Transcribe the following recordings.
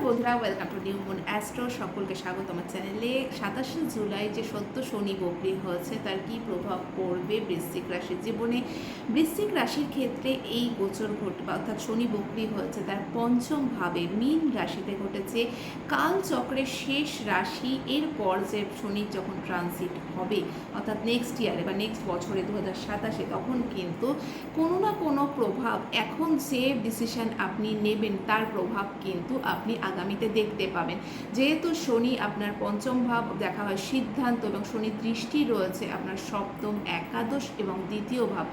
বন্ধুরা, welcome to new moon astro. সকলকে স্বাগত আমার চ্যানেলে। 27শে জুলাই যে সদ্য শনি বকরি হয়েছে তার কি প্রভাব পড়বে বৃশ্চিক রাশির জীবনে। বৃশ্চিক রাশির ক্ষেত্রে এই গোচর ঘটবে, অর্থাৎ শনি বকরি হয়েছে তার পঞ্চম ভাবে মীন রাশিতে ঘটেছে। কালচক্রের শেষ রাশি, এরপর যে শনি যখন ট্রানজিট হবে অর্থাৎ নেক্সট ইয়ারে বা নেক্সট বছরে 2027, তখন কিন্তু কোনো না কোনো প্রভাব, এখন যে ডিসিশন আপনি নেবেন তার প্রভাব কিন্তু আপনি আগামীতে দেখতে পাবেন। যেহেতু শনি আপনার পঞ্চম ভাব দেখা হয় সিদ্ধান্ত, এবং শনি দৃষ্টি রয়েছে আপনার সপ্তম, একাদশ এবং দ্বিতীয় ভাব।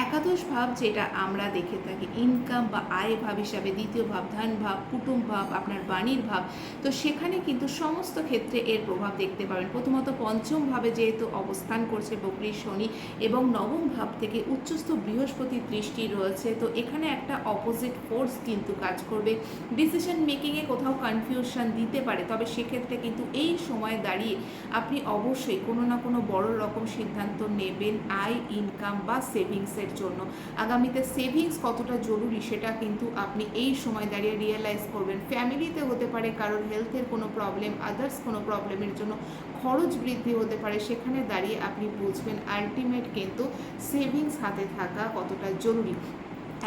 একাদশ ভাব যেটা আমরা দেখে থাকি ইনকাম বা আয় ভাব হিসাবে, দ্বিতীয় ভাব ধন ভাব, কুটুম্ব ভাব, আপনার বাণীর ভাব। তো সেখানে কিন্তু সমস্ত ক্ষেত্রে এর প্রভাব দেখতে পাবেন। প্রথমত পঞ্চম ভাবে যেহেতু অবস্থান করছে বকরি শনি, এবং নবম ভাব থেকে উচ্চস্থ বৃহস্পতির দৃষ্টি রয়েছে, তো এখানে একটা অপোজিট ফোর্স কিন্তু কাজ করবে। ডিসিশন মেকিংয়ে কোথাও কনফিউশন দিতে পারে, তবে সেক্ষেত্রে কিন্তু এই সময় দাঁড়িয়ে আপনি অবশ্যই কোনো না কোনো বড় রকম সিদ্ধান্ত নেবেন আয়, ইনকাম বা সেভিংসের জন্য। আগামীতে সেভিংস কতটা জরুরি সেটা কিন্তু আপনি এই সময় দাঁড়িয়ে রিয়েলাইজ করবেন। ফ্যামিলিতে হতে পারে কারোর হেলথের কোনো প্রবলেম, আদার্স কোনো প্রবলেমের জন্য খরচ বৃদ্ধি হতে পারে, সেখানে দাঁড়িয়ে আপনি বুঝবেন আলটিমেট কিন্তু সেভিংস হাতে থাকা কতটা জরুরি।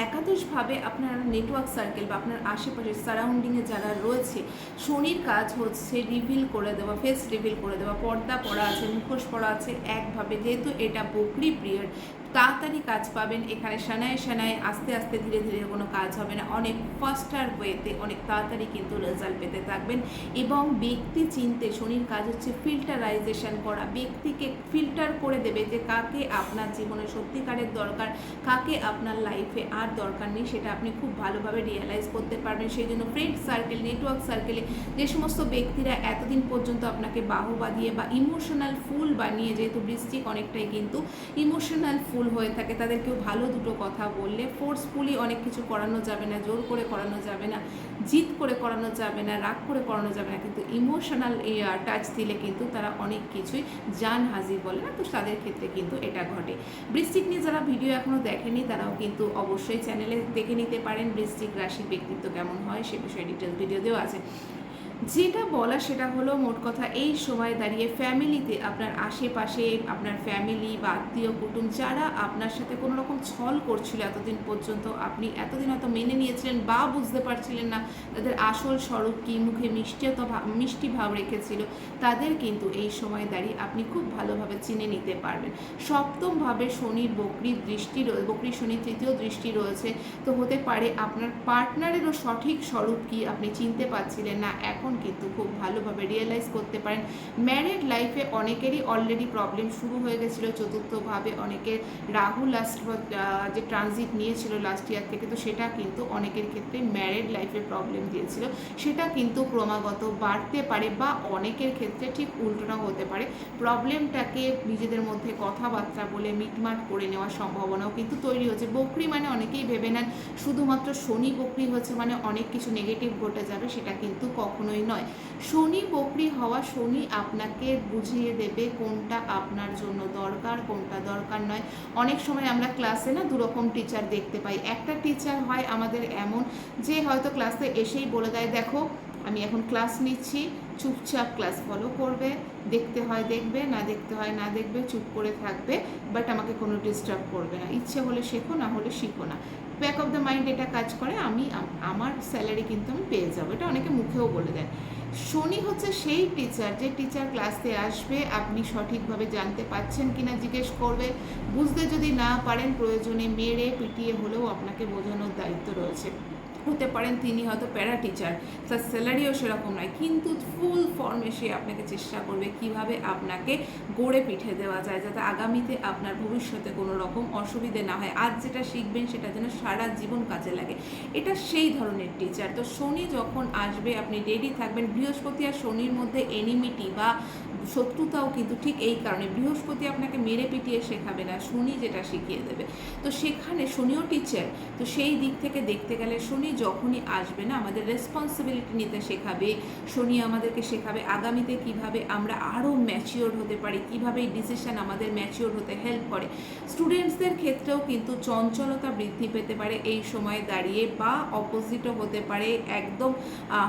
একাদশভাবে আপনার নেটওয়ার্ক সার্কেল বা আপনার আশেপাশের সারাউন্ডিংয়ে যারা রয়েছে, শনির কাজ হচ্ছে রিভিল করে দেওয়া, ফেস রিভিল করে দেওয়া। পর্দা পড়া আছে, মুখোশ পড়া আছে একভাবে, যেহেতু এটা বকরি পিরিয়ড, তাড়াতাড়ি কাজ পাবেন এখানে। সানায় সানায় আস্তে আস্তে ধীরে ধীরে কোনো কাজ হবে না, অনেক ফাস্টার ওয়েতে অনেক তাড়াতাড়ি কিন্তু রেজাল্ট পেতে থাকবেন। এবং ব্যক্তি চিনতে শনির কাজ হচ্ছে ফিল্টারাইজেশন করা, ব্যক্তিকে ফিল্টার করে দেবে যে কাকে আপনার জীবনে সত্যিকারের দরকার, কাকে আপনার লাইফে আর দরকার নেই, সেটা আপনি খুব ভালোভাবে রিয়েলাইজ করতে পারবেন। সেই জন্য ফ্রেন্ড সার্কেল, নেটওয়ার্ক সার্কেলে যে সমস্ত ব্যক্তিরা এতদিন পর্যন্ত আপনাকে বাহবা দিয়ে বা ইমোশনাল ফুল বানিয়ে, যেহেতু বৃশ্চিক অনেকটাই কিন্তু ইমোশনাল ফুল হয়ে থাকে, তাদেরকেও ভালো দুটো কথা বললে, ফোর্সফুলি অনেক কিছু করানো যাবে না, জোর করে করানো যাবে না, জিদ করে করানো যাবে না, রাগ করে করানো যাবে না, কিন্তু ইমোশনাল টাচ দিলে কিন্তু তারা অনেক কিছুই জান হাজির বলে না, তো তাদের ক্ষেত্রে কিন্তু এটা ঘটে। বৃশ্চিক নিয়ে যারা ভিডিও এখনও দেখেনি তারাও কিন্তু অবশ্যই চ্যানেলে দেখে নিতে পারেন। বৃশ্চিক রাশির ব্যক্তিত্ব কেমন হয় সে বিষয়ে ডিটেলস ভিডিও দেওয়া আছে। যেটা বলা সেটা হলো, মোট কথা এই সময় দাঁড়িয়ে ফ্যামিলিতে, আপনার আশেপাশে আপনার ফ্যামিলি বা আত্মীয় কুটুম যারা আপনার সাথে কোনো রকম ছল করছিল এতদিন পর্যন্ত, আপনি এতদিন হয়তো মেনে নিয়েছিলেন বা বুঝতে পারছিলেন না তাদের আসল স্বরূপ কী, মুখে মিষ্টি ভাব রেখেছিল, তাদের কিন্তু এই সময় দাঁড়িয়ে আপনি খুব ভালোভাবে চিনে নিতে পারবেন। সপ্তমভাবে শনির বকরির দৃষ্টি রয়েছে, বকরি শনির তৃতীয় দৃষ্টি রয়েছে, তো হতে পারে আপনার পার্টনারেরও সঠিক স্বরূপ কী আপনি চিনতে পারছিলেন না, এখন কিন্তু খুব ভালোভাবে রিয়েলাইজ করতে পারেন। ম্যারিড লাইফে অনেকেরই অলরেডি প্রবলেম শুরু হয়ে গেছিলো। চতুর্থভাবে অনেকের রাহু লাস্ট যে ট্রানজিট নিয়েছিল লাস্ট ইয়ার থেকে, তো সেটা কিন্তু অনেকের ক্ষেত্রে ম্যারিড লাইফে প্রবলেম দিয়েছিল, সেটা কিন্তু ক্রমাগত বাড়তে পারে, বা অনেকের ক্ষেত্রে ঠিক উল্টোটাও হতে পারে। প্রবলেমটাকে নিজেদের মধ্যে কথাবার্তা বলে মিটমাট করে নেওয়ার সম্ভাবনাও কিন্তু তৈরি হচ্ছে। বকরি মানে অনেকেই ভেবে নেন শুধুমাত্র শনি বকরি হচ্ছে মানে অনেক কিছু নেগেটিভ ঘটে যাবে, সেটা কিন্তু কখনোই নয়। শনি বকরি হওয়া, শনি আপনাকে বুঝিয়ে দেবে কোনটা আপনার জন্য দরকার, কোনটা দরকার নয়। অনেক সময় আমরা ক্লাসে না দুরকম টিচার দেখতে পাই। একটা টিচার হয় আমাদের এমন যে হয়তো ক্লাসে এসেই বলে দেয়, দেখো আমি এখন ক্লাস নিচ্ছি, চুপচাপ ক্লাস ফলো করবে, দেখতে হয় দেখবে, না দেখতে হয় না দেখবে, চুপ করে থাকবে, বাট আমাকে কোনো ডিস্টার্ব করবে না, ইচ্ছে হলে শেখো, না হলে শিখো না। ব্যাক অফ দ্য মাইন্ড এটা কাজ করে, আমি আমার স্যালারি কিন্তু আমি পেয়ে যাবো, এটা অনেকে মুখেও বলে দেয়। শনি হচ্ছে সেই টিচার যে টিচার ক্লাসে আসবে, আপনি সঠিকভাবে জানতে পারছেন কিনা জিজ্ঞেস করবে, বুঝতে যদি না পারেন প্রয়োজনে মেরে পিটিয়ে হলেও আপনাকে বোঝানোর দায়িত্ব রয়েছে। হতে পারেন তিনি হয়তো প্যারা টিচার, তার স্যালারিও সেরকম নয়, কিন্তু ফুল ফর্মে সে আপনাকে চেষ্টা করবে কিভাবে আপনাকে গড়ে পিঠে দেওয়া যায়, যাতে আগামীতে আপনার ভবিষ্যতে কোনো রকম অসুবিধে না হয়, আজ যেটা শিখবেন সেটা যেন সারা জীবন কাজে লাগে, এটা সেই ধরনের টিচার। তো শনি যখন আসবে আপনি রেডি থাকবেন। বৃহস্পতি আর শনির মধ্যে এনিমিটি বা শত্রুতাও কিন্তু ঠিক এই কারণে, বৃহস্পতি আপনাকে মেরে পিটিয়ে শেখাবে না, শনি যেটা শিখিয়ে দেবে, তো সেখানে শনিও টিচার, তো সেই দিক থেকে দেখতে গেলে শনি যখনই আসবে না আমাদের রেসপন্সিবিলিটি নিতে শেখাবে, শনি আমাদেরকে শেখাবে আগামীতে কিভাবে আমরা আরও ম্যাচিওর হতে পারি, কিভাবে এই ডিসিশন আমাদের ম্যাচিওর হতে হেল্প করে। স্টুডেন্টসদের ক্ষেত্রেও কিন্তু চঞ্চলতা বৃদ্ধি পেতে পারে এই সময়ে দাঁড়িয়ে, বা অপোজিটও হতে পারে। একদম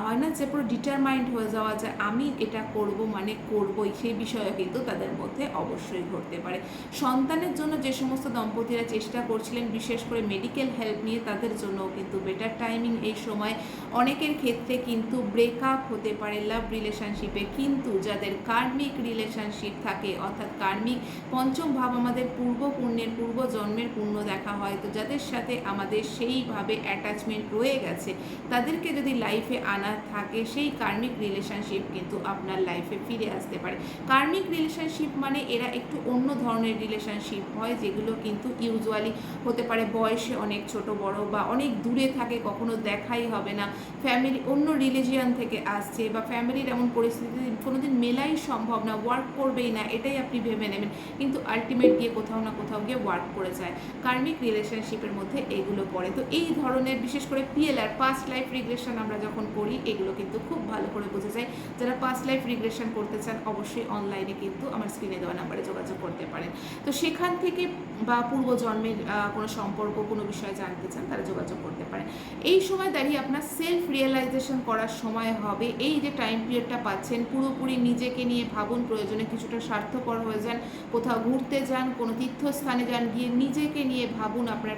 হয় না যে পুরো ডিটারমাইন্ড হয়ে যাওয়া যায় আমি এটা করব মানে করবই, সেই বিষয়ে কিন্তু তাদের মধ্যে অবশ্যই ঘটতে পারে। সন্তানের জন্য যে সমস্ত দম্পতিরা চেষ্টা করছিলেন বিশেষ করে মেডিকেল হেল্প নিয়ে, তাদের জন্যও কিন্তু বেটার টাইমিং এই সময়। অনেকের ক্ষেত্রে কিন্তু ব্রেকআপ হতে পারে লাভ রিলেশনশিপে, কিন্তু যাদের কার্মিক রিলেশনশিপ থাকে, অর্থাৎ কার্মিক পঞ্চম ভাব আমাদের পূর্ব পুণ্যের পূর্ব জন্মের পুণ্য দেখা হয়, তো যাদের সাথে আমাদের সেইভাবে অ্যাটাচমেন্ট রয়ে গেছে, তাদেরকে যদি লাইফে আনা থাকে, সেই কার্মিক রিলেশনশিপ কিন্তু আপনার লাইফে ফিরে আসতে পারে। কার্মিক রিলেশনশিপ মানে এরা একটু অন্য ধরনের রিলেশনশিপ হয়, যেগুলো কিন্তু ইউজুয়ালি হতে পারে বয়সে অনেক ছোট বড়, বা অনেক দূরে থাকে, কখনো দেখাই হবে না, ফ্যামিলি অন্য রিলিজিয়ান থেকে আসছে, বা ফ্যামিলির এমন পরিস্থিতি কোনোদিন মেলাই সম্ভব না, ওয়ার্ক করবেই না এটাই আপনি ভেবে নেবেন, কিন্তু আলটিমেট গিয়ে কোথাও না কোথাও গিয়ে ওয়ার্ক করে যায়। কার্মিক রিলেশনশিপের মধ্যে এগুলো পড়ে। তো এই ধরনের বিশেষ করে পিএলআর পাস্ট লাইফ রিগ্রেশন আমরা যখন করি, এগুলো কিন্তু খুব ভালো করে বোঝা যায়। যারা পাস্ট লাইফ রিগ্রেশন করতে চান অবশ্যই অনলাইনে কিন্তু আমার স্ক্রিনে দেওয়া নাম্বারে যোগাযোগ করতে পারেন। তো সেখান থেকে বা পূর্বজন্মের কোনো সম্পর্ক কোনো বিষয়ে জানতে চান, তারা যোগাযোগ করতে পারেন। এই সময় দাঁড়িয়ে আপনার সেলফ রিয়েলাইজেশন করার সময় হবে। এই যে টাইম পিরিয়ডটা পাচ্ছেন, পুরোপুরি নিজেকে নিয়ে ভাবুন, প্রয়োজনে কিছুটা স্বার্থপর হয়ে যান, কোথাও ঘুরতে যান, কোনো তীর্থস্থানে যান, গিয়ে নিজেকে নিয়ে ভাবুন আপনার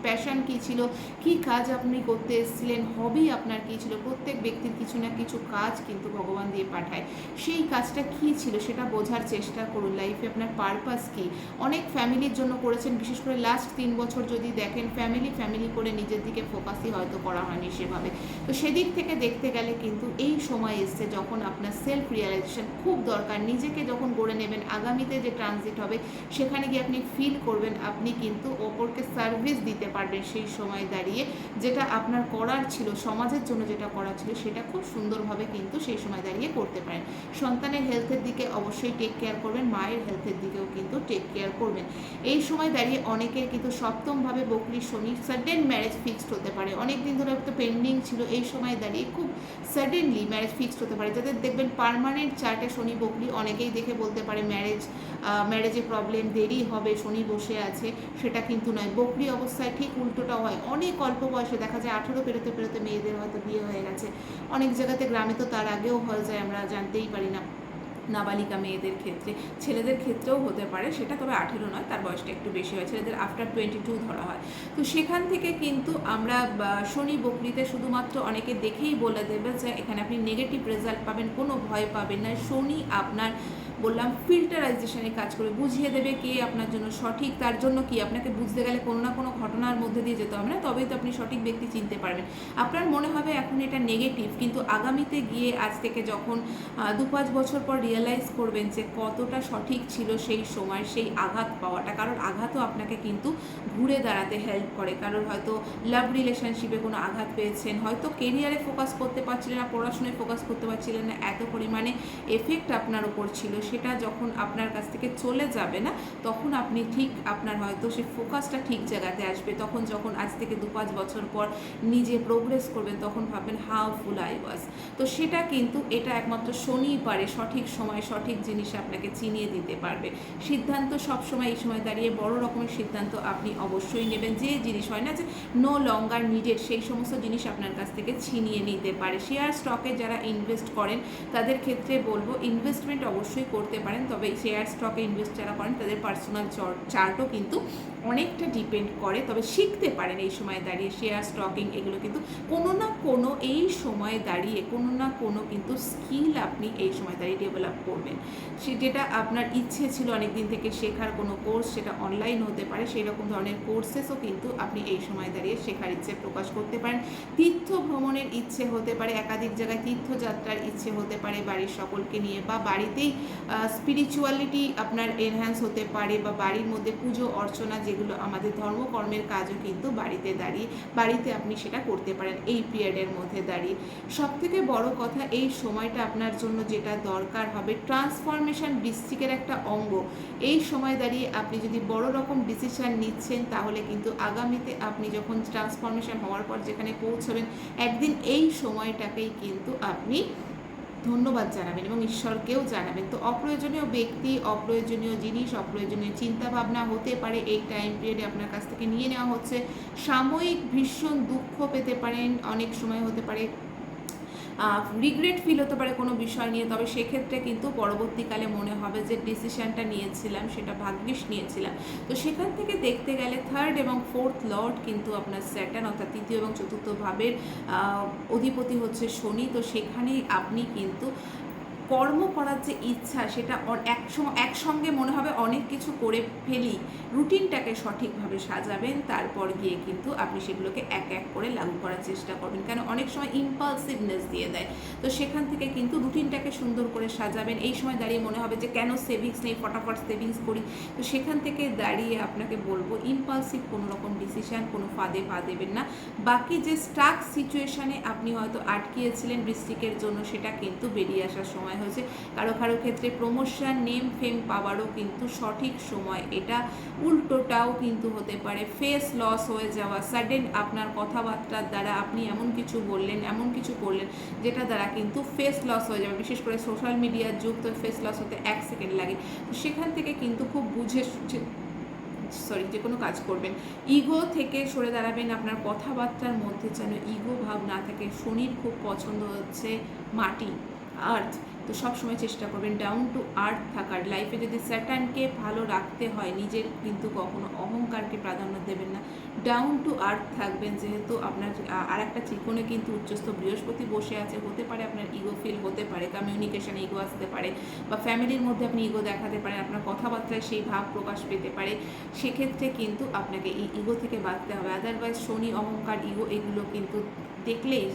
প্যাশন কী ছিল, কী কাজ আপনি করতে এসেছিলেন, হবি আপনার কী ছিল। প্রত্যেক ব্যক্তির কিছু না কিছু কাজ কিন্তু ভগবান দিয়ে পাঠায়, সেই কাজটা কী ছিল সেটা বোঝার চেষ্টা করুন। লাইফে আপনার পারপাস কী, অনেক ফ্যামিলির জন্য করেছেন, বিশেষ করে লাস্ট 3 বছর যদি দেখেন ফ্যামিলি করে নিজের দিকে ফোকাসই হয়তো করা হয়নি সেভাবে। তো সেদিক থেকে দেখতে গেলে কিন্তু এই সময় এসছে যখন আপনার সেলফ রিয়েলাইজেশন খুব দরকার। নিজেকে যখন গড়ে নেবেন, আগামীতে যে ট্রানজিট হবে সেখানে গিয়ে আপনি ফিল করবেন আপনি কিন্তু অপরকে সার্ভিস দিতে পারবেন সেই সময় দাঁড়িয়ে, যেটা আপনার করার ছিল, সমাজের জন্য যেটা করার ছিল সেটা খুব সুন্দরভাবে কিন্তু সেই সময় দাঁড়িয়ে করতে পারেন। সন্তানের হেলথের দিকে অবশ্যই টেক কেয়ার করবেন, মায়ের হেলথের দিকেও কিন্তু টেক কেয়ার করবেন। এই সময় দাঁড়িয়ে অনেকের কিন্তু সপ্তমভাবে বকরি শনি, সাডেন ম্যারেজ ফিক্সড হতে পারে। অনেক দিন ধরে তো পেন্ডিং ছিল, এই সময় দাঁড়িয়ে খুব সাডেনলি ম্যারেজ ফিক্সড হতে পারে। যাদের দেখবেন পার্মানেন্ট চার্টে শনি বকরি, অনেকেই দেখে বলতে পারে ম্যারেজে প্রবলেম, দেরি হবে, শনি বসে আছে, সেটা কিন্তু নয়। বকরি অবস্থায় ঠিক উল্টোটা হয়। অনেক অল্প বয়সে দেখা যায় 18 পেরোতে পেরোতে মেয়েদের হয়তো বিয়ে হয়ে গেছে, অনেক জায়গাতে গ্রামে তো তার আগেও হয়ে যায়, আমরা জানতেই পারি না, নাবালিকা মেয়েদের ক্ষেত্রে। ছেলেদের ক্ষেত্রেও হতে পারে সেটা, তবে 18 নয়, তার বয়সটা একটু বেশি হয়, ছেলেদের আফটার 22 ধরা হয়। তো সেখান থেকে কিন্তু আমরা শনি বকরিতে শুধুমাত্র অনেকে দেখেই বলে দেবে যে এখানে আপনি নেগেটিভ রেজাল্ট পাবেন, কোনো ভয় পাবেন না। শনি আপনার বললাম ফিল্টারাইজেশনে কাজ করে, বুঝিয়ে দেবে কে আপনার জন্য সঠিক। তার জন্য কি আপনাকে বুঝতে গেলে কোনো না কোনো ঘটনার মধ্যে দিয়ে যেতে হবে না, তবেই তো আপনি সঠিক ব্যক্তি চিনতে পারবেন। আপনার মনে হবে এখন এটা নেগেটিভ, কিন্তু আগামীতে গিয়ে আজ থেকে যখন 2-5 বছর পর রিয়েলাইজ করবেন যে কতটা সঠিক ছিল সেই সময় সেই আঘাত পাওয়াটা। কারণ আঘাতও আপনাকে কিন্তু ঘুরে দাঁড়াতে হেল্প করে। কারণ হয়তো লাভ রিলেশনশিপে কোনো আঘাত পেয়েছেন, হয়তো কেরিয়ারে ফোকাস করতে পারছিলেন না, পড়াশোনায় ফোকাস করতে পারছিলেন না, এত পরিমাণে এফেক্ট আপনার উপর ছিল, সেটা যখন আপনার কাছ থেকে চলে যাবে না, তখন আপনি ঠিক আপনার হয়তো সেই ফোকাসটা ঠিক জায়গাতে আসবে। তখন যখন আজ থেকে 2-5 বছর পর নিজে প্রোগ্রেস করবেন, তখন ভাববেন হাউ ফুল আই ওয়াজ। তো সেটা কিন্তু এটা একমাত্র শনিই পারে সঠিক সময় সঠিক জিনিস আপনাকে চিনিয়ে দিতে পারবে। সিদ্ধান্ত সবসময় এই সময় দাঁড়িয়ে বড় রকমের সিদ্ধান্ত আপনি অবশ্যই নেবেন। যে জিনিস হয় না যে নো লঙ্গার নিডেড, সেই সমস্ত জিনিস আপনার কাছ থেকে ছিনিয়ে নিতে পারে। শেয়ার স্টকে যারা ইনভেস্ট করেন তাদের ক্ষেত্রে বলবো ইনভেস্টমেন্ট অবশ্যই করতে পারেন, তবে শেয়ার স্টকে ইনভেস্ট যারা করেন তাদের পার্সোনাল চার্টও কিন্তু অনেকটা ডিপেন্ড করে। তবে শিখতে পারেন এই সময় দাঁড়িয়ে শেয়ার স্টকিং, এগুলো কিন্তু কোনো না কোনো এই সময় দাঁড়িয়ে কোনো না কোনো কিন্তু স্কিল আপনি এই সময় দাঁড়িয়ে ডেভেলপ করবেন। যেটা আপনার ইচ্ছে ছিল অনেক দিন থেকে শেখার কোনো কোর্স, সেটা অনলাইন হতে পারে, সেই রকম ধরনের কোর্সেসও কিন্তু আপনি এই সময় দাঁড়িয়ে শেখার ইচ্ছে প্রকাশ করতে পারেন। তীর্থ ভ্রমণের ইচ্ছে হতে পারে, একাধিক জায়গায় তীর্থযাত্রার ইচ্ছে হতে পারে বাড়ির সকলকে নিয়ে, বা বাড়িতেই স্পিরিচুয়ালিটি আপনার এনহ্যান্স হতে পারে, বা বাড়ির মধ্যে পুজো অর্চনা যেগুলো আমাদের ধর্মকর্মের কাজও কিন্তু বাড়িতে আপনি সেটা করতে পারেন এই পিরিয়ডের মধ্যে দাঁড়িয়ে। সবথেকে বড় কথা, এই সময়টা আপনার জন্য যেটা দরকার হবে। ট্রান্সফরমেশন বৃশ্চিকের একটা অঙ্গ। এই সময় দাঁড়িয়ে আপনি যদি বড় রকম ডিসিশান নিচ্ছেন, তাহলে কিন্তু আগামীতে আপনি যখন ট্রান্সফরমেশন হওয়ার পর যেখানে পৌঁছবেন, একদিন এই সময়টাকেই কিন্তু আপনি ধন্যবাদ জানাবেন এবং ঈশ্বরকেও জানাবেন। তো অপ্রয়োজনীয় ব্যক্তি, অপ্রয়োজনীয় জিনিস, অপ্রয়োজনীয় চিন্তাভাবনা হতে পারে এই টাইম পিরিয়ডে আপনার কাছ থেকে নিয়ে নেওয়া হচ্ছে। সাময়িক ভীষণ দুঃখ পেতে পারেন, অনেক সময় হতে পারে রিগ্রেট ফিল হতে পারে কোনো বিষয় নিয়ে, তবে সেক্ষেত্রে কিন্তু পরবর্তীকালে মনে হবে যে ডিসিশানটা নিয়েছিলাম সেটা ভাগ্যিস নিয়েছিলাম। তো সেখান থেকে দেখতে গেলে থার্ড এবং ফোর্থ লর্ড কিন্তু আপনার স্যাটার্ন, অর্থাৎ তৃতীয় এবং চতুর্থ ভাবের অধিপতি হচ্ছে শনি। তো সেখানেই আপনি কিন্তু কর্ম করার যে ইচ্ছা, সেটা একসঙ্গে মনে হবে অনেক কিছু করে ফেলি, রুটিনটাকে সঠিকভাবে সাজাবেন, তারপর গিয়ে কিন্তু আপনি সেগুলোকে এক এক করে লাগু করার চেষ্টা করবেন। কেন অনেক সময় ইম্পালসিভনেস দিয়ে দেয়, তো সেখান থেকে কিন্তু রুটিনটাকে সুন্দর করে সাজাবেন। এই সময় দাঁড়িয়ে মনে হবে যে কেন সেভিংস নেই, ফটাফট সেভিংস করি। তো সেখান থেকে দাঁড়িয়ে আপনাকে বলবো ইম্পালসিভ কোনো রকম ডিসিশান, কোনো ফাঁদে পা দেবেন না। বাকি যে স্টাক সিচুয়েশানে আপনি হয়তো আটকিয়েছিলেন বৃশ্চিকের জন্য, সেটা কিন্তু বেরিয়ে আসার সময় হয়েছে। কারো কারো ক্ষেত্রে প্রমোশন, নেম ফেম পাওয়ারও কিন্তু সঠিক সময় এটা। উল্টোটাও কিন্তু হতে পারে, ফেস লস হয়ে যাওয়া, সাডেন আপনার কথাবার্তার দ্বারা আপনি এমন কিছু বললেন, এমন কিছু করলেন যেটা দ্বারা কিন্তু ফেস লস হয়ে যাবে। বিশেষ করে সোশ্যাল মিডিয়ার যুগ, তো ফেস লস হতে 1 সেকেন্ড লাগে। তো সেখান থেকে কিন্তু খুব বুঝে যে কোনো কাজ করবেন। ইগো থেকে সরে দাঁড়াবেন, আপনার কথাবার্তার মধ্যে যেন ইগো ভাব না থাকে। শনির খুব পছন্দ হচ্ছে মাটি, আর্থ। তো সবসময় চেষ্টা করবেন ডাউন টু আর্থ থাকার। লাইফে যদি স্যাটার্নকে ভালো রাখতে হয়, নিজের কিন্তু কখনো অহংকারকে প্রাধান্য দেবেন না, ডাউন টু আর্থ থাকবেন। যেহেতু আপনার আর একটা ত্রিকোণে কিন্তু উচ্চস্থ বৃহস্পতি বসে আছে, হতে পারে আপনার ইগো ফিল হতে পারে, কমিউনিকেশনে ইগো আসতে পারে, বা ফ্যামিলির মধ্যে আপনি ইগো দেখাতে পারেন, আপনার কথাবার্তায় সেই ভাব প্রকাশ পেতে পারে। সেক্ষেত্রে কিন্তু আপনাকে এই ইগো থেকে বাঁচতে হবে। আদারওয়াইজ শনি, অহংকার, ইগো এগুলো কিন্তু দেখলেই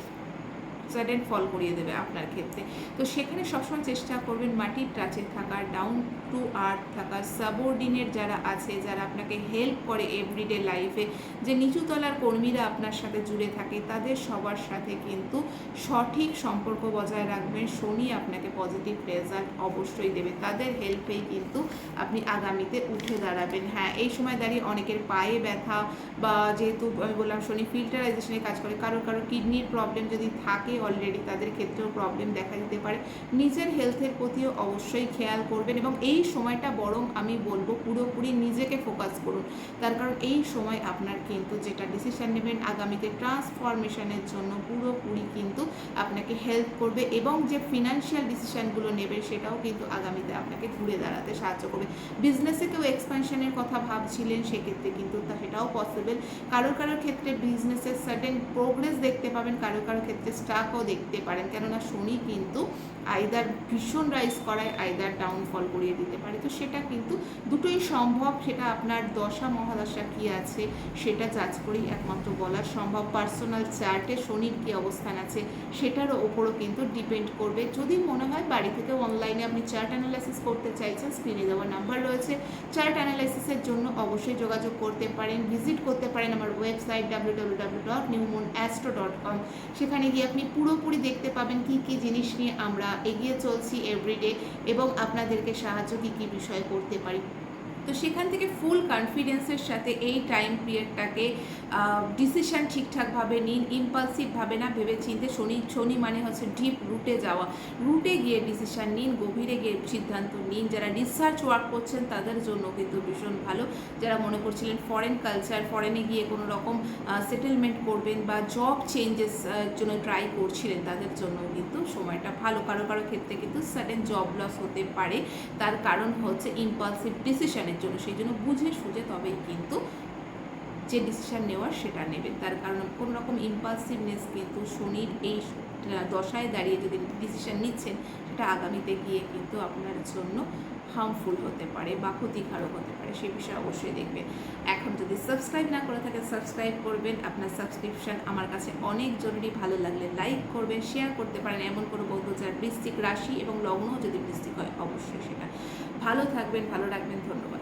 সাডেন ফল করিয়ে দেবে আপনার ক্ষেত্রে। তো সেখানে সবসময় চেষ্টা করবেন মাটির টাচে থাকার, ডাউন টু আর্থ থাকার। সাবঅর্ডিনেট যারা আছে, যারা আপনাকে হেল্প করে এভরিডে লাইফে, যে নিচুতলার কর্মীরা আপনার সাথে জুড়ে থাকে, তাদের সবার সাথে কিন্তু সঠিক সম্পর্ক বজায় রাখবেন। শনি আপনাকে পজিটিভ রেজাল্ট অবশ্যই দেবে, তাদের হেল্পেই কিন্তু আপনি আগামীতে উঠে দাঁড়াবেন। হ্যাঁ, এই সময় দাঁড়িয়ে অনেকের পায়ে ব্যথা, বা যেহেতু আমি বললাম শনি ফিল্টারাইজেশনে কাজ করে, কারো কিডনির প্রবলেম যদি থাকে অলরেডি, তাদের ক্ষেত্রেও প্রবলেম দেখা দিতে পারে। নিজের হেলথের প্রতিও অবশ্যই খেয়াল করবেন, এবং এই সময়টা বরং আমি বলবো পুরোপুরি নিজেকে ফোকাস করুন। তার কারণ এই সময় আপনার কিন্তু যেটা ডিসিশন নেবেন আগামীতে ট্রান্সফরমেশনের জন্য, পুরোপুরি কিন্তু আপনাকে হেল্প করবে, এবং যে ফিনান্সিয়াল ডিসিশনগুলো নেবে সেটাও কিন্তু আগামীতে আপনাকে ঘুরে দাঁড়াতে সাহায্য করবে। বিজনেসে কেউ এক্সপানশনের কথা ভাবছিলেন, সেক্ষেত্রে কিন্তু সেটাও পসিবল। কারোর ক্ষেত্রে বিজনেসের সাডেন প্রোগ্রেস দেখতে পাবেন, কারোর ক্ষেত্রে স্টাকও দেখতে পারেন। কেননা শনি কিন্তু আইদার ভীষণ রাইজ করায়, আইদার ডাউনফল করিয়ে দিতে পারে। তো সেটা কিন্তু দুটোই সম্ভব, সেটা আপনার দশা মহাদশা কী আছে সেটা জাজ করেই একমাত্র বলা সম্ভব। পার্সোনাল চার্টে শনির কী অবস্থান আছে সেটারও ওপরও কিন্তু ডিপেন্ড করবে। যদি মনে হয় বাড়ি থেকে অনলাইনে আপনি চার্ট অ্যানালাইসিস করতে চাইছেন, স্ক্রিনে দেওয়া নাম্বার রয়েছে, চার্ট অ্যানালাইসিসের জন্য অবশ্যই যোগাযোগ করতে পারেন। ভিজিট করতে পারেন আমার ওয়েবসাইট www.newmoonastro.com। সেখানে গিয়ে আপনি পুরোপুরি দেখতে পাবেন কী কী জিনিস নিয়ে আমরা এগিয়ে চলছি এভরিডে, এবং আপনাদেরকে সাহায্য কী কী বিষয় করতে পারি। তো সেখান থেকে ফুল কনফিডেন্সের সাথে এই টাইম পিরিয়ডটাকে ডিসিশান ঠিকঠাকভাবে নিন, ইম্পালসিভভাবে না, ভেবে চিনতে। শনি মানে হচ্ছে ডিপ রুটে যাওয়া, রুটে গিয়ে ডিসিশান নিন, গভীরে গিয়ে সিদ্ধান্ত নিন। যারা রিসার্চ ওয়ার্ক করছেন তাদের জন্য কিন্তু ভীষণ ভালো। যারা মনে করছিলেন ফরেন কালচার, ফরেনে গিয়ে কোনো রকম সেটেলমেন্ট করবেন বা জব চেঞ্জেস জন্য ট্রাই করছিলেন, তাদের জন্য কিন্তু সময়টা ভালো। কারো ক্ষেত্রে কিন্তু সাডেন জব লস হতে পারে, তার কারণ হচ্ছে ইম্পালসিভ ডিসিশানের জন্য। সেই জন্য বুঝে সুঝে তবেই কিন্তু যে ডিসিশান নেওয়ার সেটা নেবেন। তার কারণ কোনো রকম ইম্পালসিভনেস কিন্তু শনির এই দশায় দাঁড়িয়ে যদি ডিসিশান নিচ্ছেন, সেটা আগামীতে গিয়ে কিন্তু আপনার জন্য হার্মফুল হতে পারে বা ক্ষতিকারক হতে পারে। সেই বিষয়ে অবশ্যই দেখবেন। এখন যদি সাবস্ক্রাইব না করে থাকেন, সাবস্ক্রাইব করবেন। আপনার সাবস্ক্রিপশান আমার কাছে অনেক জরুরি। ভালো লাগলে লাইক করবেন, শেয়ার করতে পারেন এমন কোনো বন্ধু যার বৃশ্চিক রাশি এবং লগ্ন যদি বৃশ্চিক হয়, অবশ্যই সেটা। ভালো থাকবেন, ভালো রাখবেন। ধন্যবাদ।